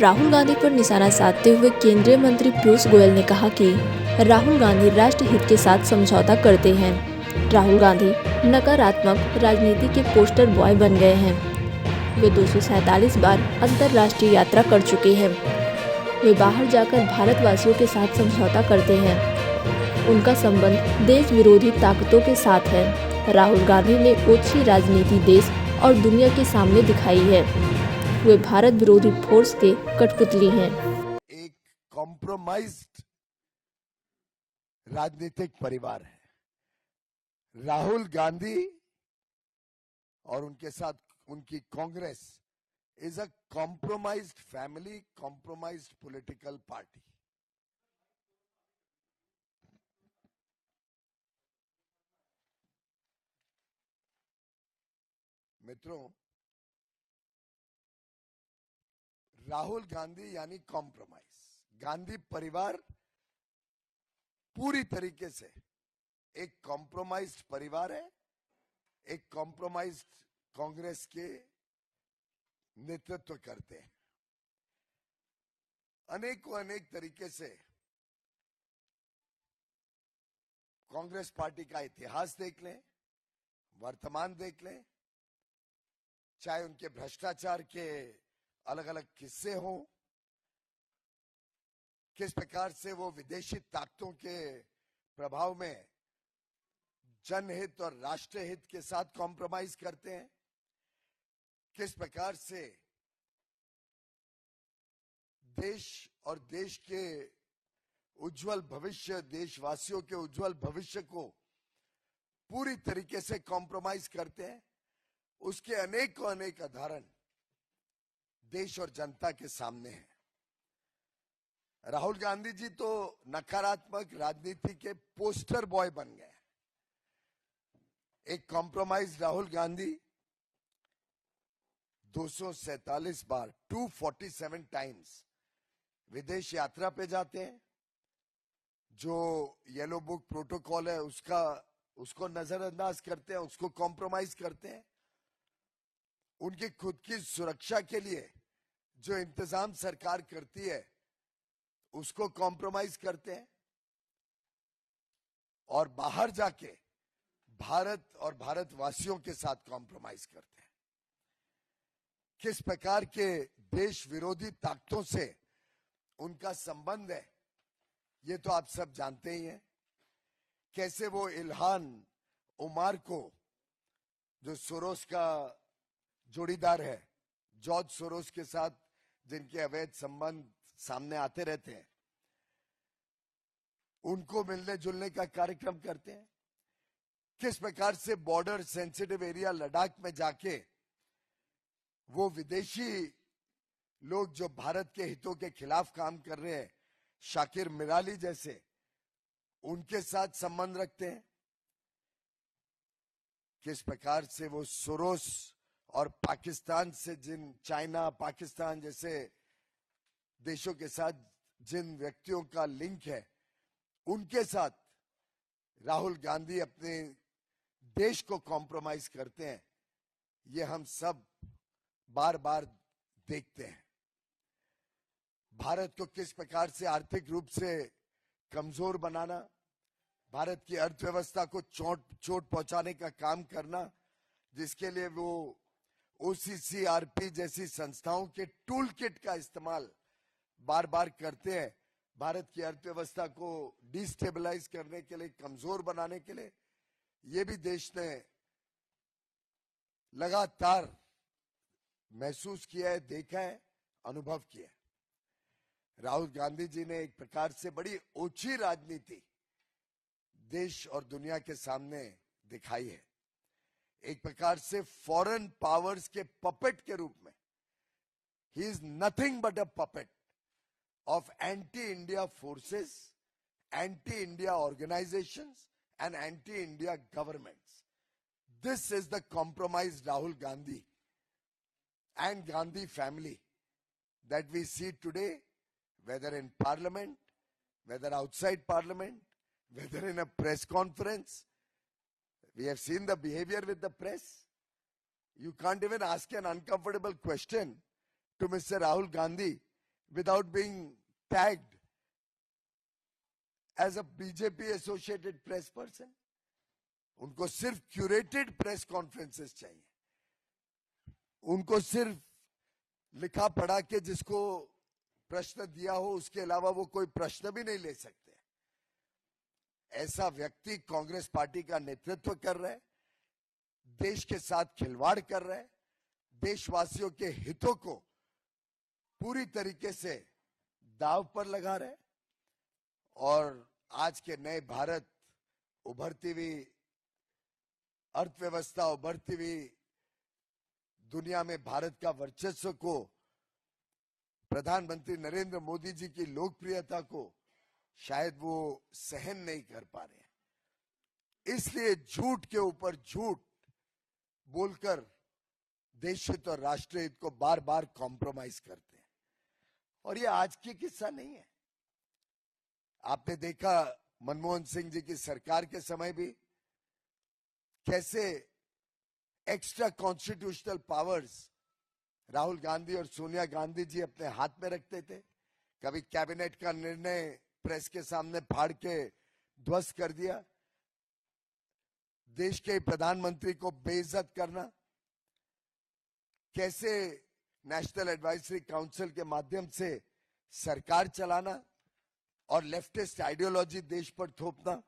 राहुल गांधी पर निशाना साधते हुए केंद्रीय मंत्री पीयूष गोयल ने कहा कि राहुल गांधी राष्ट्र हित के साथ समझौता करते हैं। राहुल गांधी नकारात्मक राजनीति के पोस्टर बॉय बन गए हैं। वे 247 बार अंतर्राष्ट्रीय यात्रा कर चुके हैं। वे बाहर जाकर भारतवासियों के साथ समझौता करते हैं। उनका संबंध देश विरोधी ताकतों के साथ है। राहुल गांधी ने ओछी राजनीति देश और दुनिया के सामने दिखाई है। वे भारत विरोधी फोर्स के कठपुतली हैं। एक कॉम्प्रोमाइज्ड राजनीतिक परिवार है। राहुल गांधी और उनके साथ उनकी Congress is a compromised family, compromised political party. मित्रों, राहुल गांधी यानी कॉम्प्रोमाइज। गांधी परिवार पूरी तरीके से एक कॉम्प्रोमाइज्ड परिवार है। एक कॉम्प्रोमाइज्ड कांग्रेस के नेतृत्व करते हैं। अनेक तरीके से कांग्रेस पार्टी का इतिहास देख लें, वर्तमान देख लें, चाहे उनके भ्रष्टाचार के अलग अलग किस्से हों, किस प्रकार से वो विदेशी ताकतों के प्रभाव में जनहित और राष्ट्र हित के साथ कॉम्प्रोमाइज करते हैं, किस प्रकार से देश और देश के उज्जवल भविष्य, देशवासियों के उज्जवल भविष्य को पूरी तरीके से कॉम्प्रोमाइज करते हैं, उसके अनेक उदाहरण देश और जनता के सामने हैं। राहुल गांधी जी तो नकारात्मक राजनीति के पोस्टर बॉय बन गए। एक कॉम्प्रोमाइज राहुल गांधी 247 बार 247 टाइम्स विदेश यात्रा पे जाते हैं। जो येलो बुक प्रोटोकॉल है उसको नजरअंदाज करते हैं, उसको कॉम्प्रोमाइज करते हैं। उनकी खुद की सुरक्षा के लिए जो इंतजाम सरकार करती है उसको कॉम्प्रोमाइज करते हैं, और बाहर जाके भारत और भारतवासियों के साथ कॉम्प्रोमाइज करते हैं। किस प्रकार के देश विरोधी ताकतों से उनका संबंध है ये तो आप सब जानते ही हैं। कैसे वो इल्हान उमार को, जो सोरोस का जोड़ीदार है, जॉर्ज सोरोस के साथ जिनके अवैध संबंध सामने आते रहते हैं, उनको मिलने जुलने का कार्यक्रम करते हैं। किस प्रकार से बॉर्डर सेंसिटिव एरिया लद्दाख में जाके वो विदेशी लोग जो भारत के हितों के खिलाफ काम कर रहे हैं, शाकिर मिराली जैसे, उनके साथ संबंध रखते हैं। किस प्रकार से वो सोरोस और पाकिस्तान से चाइना, पाकिस्तान जैसे देशों के साथ जिन व्यक्तियों का लिंक है, उनके साथ राहुल गांधी अपने देश को कॉम्प्रोमाइज करते हैं। ये हम सब बार बार देखते हैं। भारत को किस प्रकार से आर्थिक रूप से कमजोर बनाना, भारत की अर्थव्यवस्था को चोट पहुंचाने का काम करना, जिसके लिए वो OCCRP जैसी संस्थाओं के टूल किट का इस्तेमाल बार बार करते हैं। भारत की अर्थव्यवस्था को डिस्टेबलाइज करने के लिए, कमजोर बनाने के लिए, ये भी देश ने लगातार महसूस किया है, देखा है, अनुभव किया है। राहुल गांधी जी ने एक प्रकार से बड़ी ओछी राजनीति देश और दुनिया के सामने दिखाई है। एक प्रकार से फॉरेन पावर्स के पपेट के रूप में he is nothing but a puppet of anti India forces, anti India organisations and anti India governments. This is the compromise Rahul Gandhi and Gandhi family that we see today, whether in parliament, whether outside parliament, whether in a press conference. We have seen the behavior with the press. You can't even ask an uncomfortable question to Mr. Rahul Gandhi without being tagged as a BJP associated press person. उनको सिर्फ curated press conferences चाहिए, उनको सिर्फ लिखा पढ़ा के जिसको प्रश्न दिया हो उसके अलावा वो कोई प्रश्न भी नहीं ले सकते। ऐसा व्यक्ति कांग्रेस पार्टी का नेतृत्व कर रहा है, देश के साथ खिलवाड़ कर रहा है, देशवासियों के हितों को पूरी तरीके से दांव पर लगा रहे हैं। और आज के नए भारत, उभरती हुई अर्थव्यवस्था, उभरती हुई दुनिया में भारत का वर्चस्व को, प्रधानमंत्री नरेंद्र मोदी जी की लोकप्रियता को शायद वो सहन नहीं कर पा रहे हैं। इसलिए झूठ के ऊपर झूठ बोलकर देश हित और राष्ट्र हित को बार बार कॉम्प्रोमाइज करते हैं। और ये आज की किस्सा नहीं है। आपने देखा मनमोहन सिंह जी की सरकार के समय भी कैसे extra constitutional powers Rahul Gandhi और सोनिया गांधी जी अपने हाथ में रखते थे। कभी कैबिनेट का निर्णय प्रेस के सामने फाड़ के ध्वस्त कर दिया, देश के प्रधानमंत्री को बेइज्जत करना, कैसे नेशनल एडवाइजरी काउंसिल के माध्यम से सरकार चलाना और लेफ्टिस्ट आइडियोलॉजी देश पर थोपना,